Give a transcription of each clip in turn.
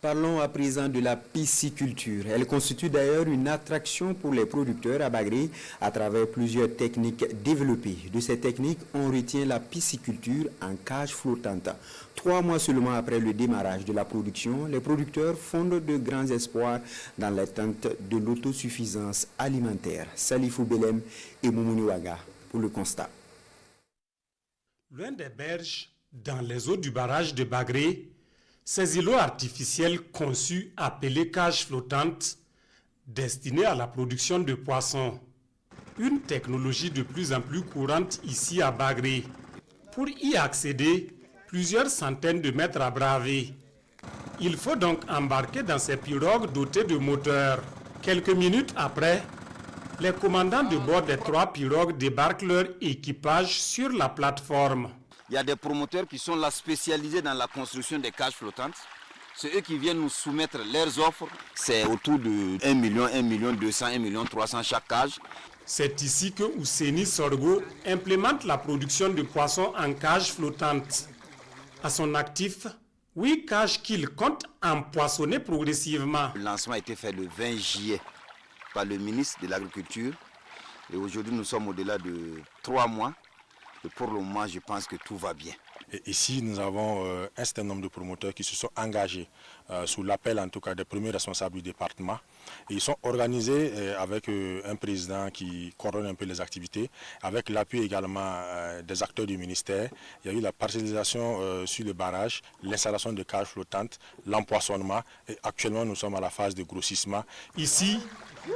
Parlons à présent de la pisciculture. Elle constitue d'ailleurs une attraction pour les producteurs à Bagré à travers plusieurs techniques développées. De ces techniques, on retient la pisciculture en cage flottante. 3 mois seulement après le démarrage de la production, les producteurs fondent de grands espoirs dans l'attente de l'autosuffisance alimentaire. Salifou Belem et Moumouni Ouaga pour le constat. Loin des berges, dans les eaux du barrage de Bagré, ces îlots artificiels conçus appelés cages flottantes, destinés à la production de poissons. Une technologie de plus en plus courante ici à Bagré. Pour y accéder, plusieurs centaines de mètres à braver. Il faut donc embarquer dans ces pirogues dotées de moteurs. Quelques minutes après, les commandants de bord des 3 pirogues débarquent leur équipage sur la plateforme. Il y a des promoteurs qui sont là spécialisés dans la construction des cages flottantes. C'est eux qui viennent nous soumettre leurs offres. C'est autour de 1 million, 1 million 200, 1 million 300 chaque cage. C'est ici que Ouseni Sorgo implémente la production de poissons en cages flottantes. À son actif, 8 cages qu'il compte empoisonner progressivement. Le lancement a été fait le 20 juillet par le ministre de l'Agriculture. Et aujourd'hui, nous sommes au-delà de 3 mois. Et pour le moment, je pense que tout va bien. Et ici, nous avons un certain nombre de promoteurs qui se sont engagés sous l'appel, en tout cas, des premiers responsables du département. Et ils sont organisés avec un président qui coordonne un peu les activités, avec l'appui également des acteurs du ministère. Il y a eu la parcellisation sur le barrage, l'installation de cages flottantes, l'empoisonnement. Et actuellement, nous sommes à la phase de grossissement. Ici,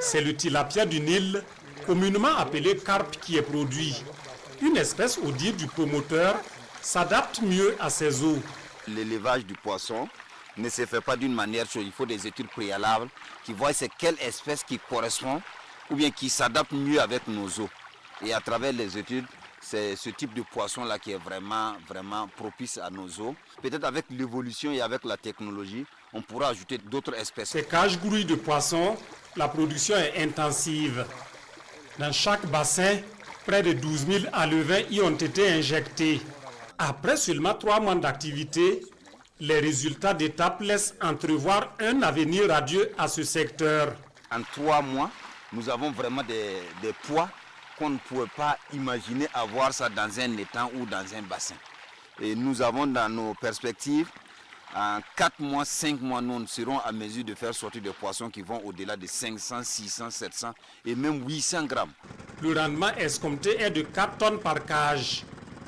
c'est le tilapia du Nil, communément appelé carpe, qui est produit. Une espèce, au dire du promoteur, s'adapte mieux à ces eaux. L'élevage du poisson ne se fait pas d'une manière chose. Il faut des études préalables qui voient c'est quelle espèce qui correspond ou bien qui s'adapte mieux avec nos eaux. Et à travers les études, c'est ce type de poisson-là qui est vraiment propice à nos eaux. Peut-être avec l'évolution et avec la technologie, on pourra ajouter d'autres espèces. Ces cages grouilles de poissons, la production est intensive. Dans chaque bassin, près de 12 000 alevins y ont été injectés. Après seulement 3 mois d'activité, les résultats d'étape laissent entrevoir un avenir radieux à ce secteur. En 3 mois, nous avons vraiment des poids qu'on ne pouvait pas imaginer avoir ça dans un étang ou dans un bassin. Et nous avons dans nos perspectives, en 4 mois, 5 mois, nous serons à mesure de faire sortir des poissons qui vont au-delà de 500, 600, 700 et même 800 grammes. Le rendement escompté est de 4 tonnes par cage.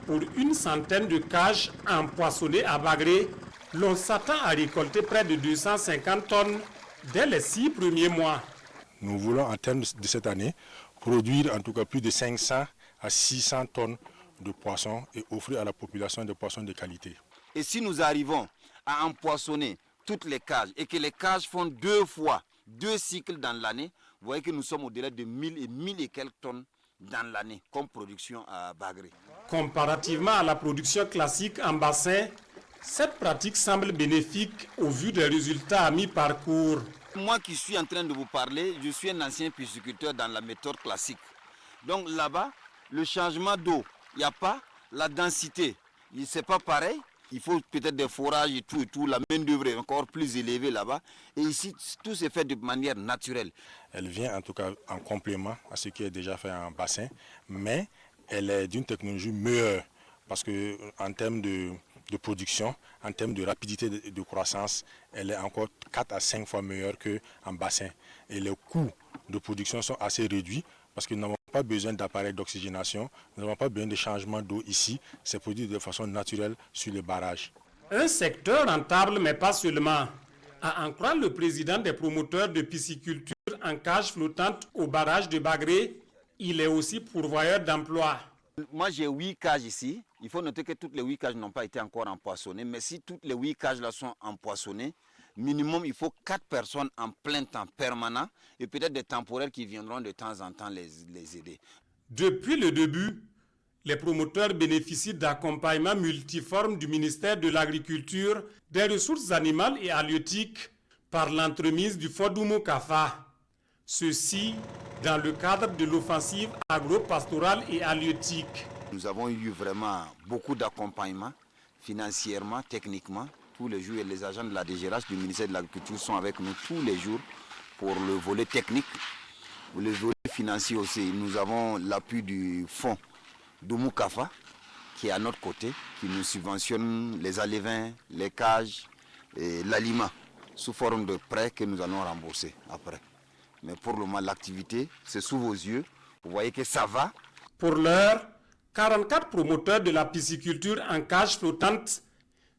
Pour une centaine de cages empoisonnées à Bagré, l'on s'attend à récolter près de 250 tonnes dès les 6 premiers mois. Nous voulons, en termes de cette année, produire en tout cas plus de 500 à 600 tonnes de poissons et offrir à la population des poissons de qualité. Et si nous arrivons à empoisonner toutes les cages et que les cages font 2 fois 2 cycles dans l'année, vous voyez que nous sommes au-delà de 1000 et quelques tonnes dans l'année comme production à Bagré. Comparativement à la production classique en bassin, cette pratique semble bénéfique au vu des résultats à mi-parcours. Moi qui suis en train de vous parler, je suis un ancien pisciculteur dans la méthode classique. Donc là-bas, le changement d'eau, il n'y a pas la densité, c'est pas pareil. Il faut peut-être des forages et tout, la main-d'œuvre est encore plus élevée là-bas. Et ici, tout se fait de manière naturelle. Elle vient en tout cas en complément à ce qui est déjà fait en bassin, mais elle est d'une technologie meilleure parce qu'en termes de production, en termes de rapidité de croissance, elle est encore 4 à 5 fois meilleure qu'en bassin. Et les coûts de production sont assez réduits parce que nous n'avons pas besoin d'appareils d'oxygénation, nous n'avons pas besoin de changement d'eau ici, c'est produit de façon naturelle sur les barrages. Un secteur rentable, mais pas seulement. À en croire le président des promoteurs de pisciculture en cage flottante au barrage de Bagré, il est aussi pourvoyeur d'emplois. Moi j'ai 8 cages ici, il faut noter que toutes les 8 cages n'ont pas été encore empoisonnées, mais si toutes les 8 cages là sont empoisonnées, minimum il faut 4 personnes en plein temps permanent et peut-être des temporaires qui viendront de temps en temps les aider. Depuis le début, les promoteurs bénéficient d'accompagnement multiforme du ministère de l'Agriculture, des ressources animales et halieutiques par l'entremise du Fodoumo Kafa. Ceci dans le cadre de l'offensive agro-pastorale et halieutique. Nous avons eu vraiment beaucoup d'accompagnement financièrement, techniquement. tous les jours et les agents de la DGRH du ministère de l'Agriculture sont avec nous tous les jours pour le volet technique, le volet financier aussi. Nous avons l'appui du fonds Doumoukafa qui est à notre côté, qui nous subventionne les alevins, les cages et l'aliment sous forme de prêts que nous allons rembourser après. Mais pour le moment, l'activité, c'est sous vos yeux. Vous voyez que ça va. Pour l'heure, 44 promoteurs de la pisciculture en cage flottante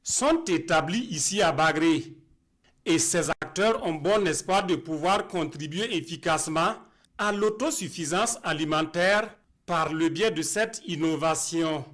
sont établis ici à Bagré. Et ces acteurs ont bon espoir de pouvoir contribuer efficacement à l'autosuffisance alimentaire par le biais de cette innovation.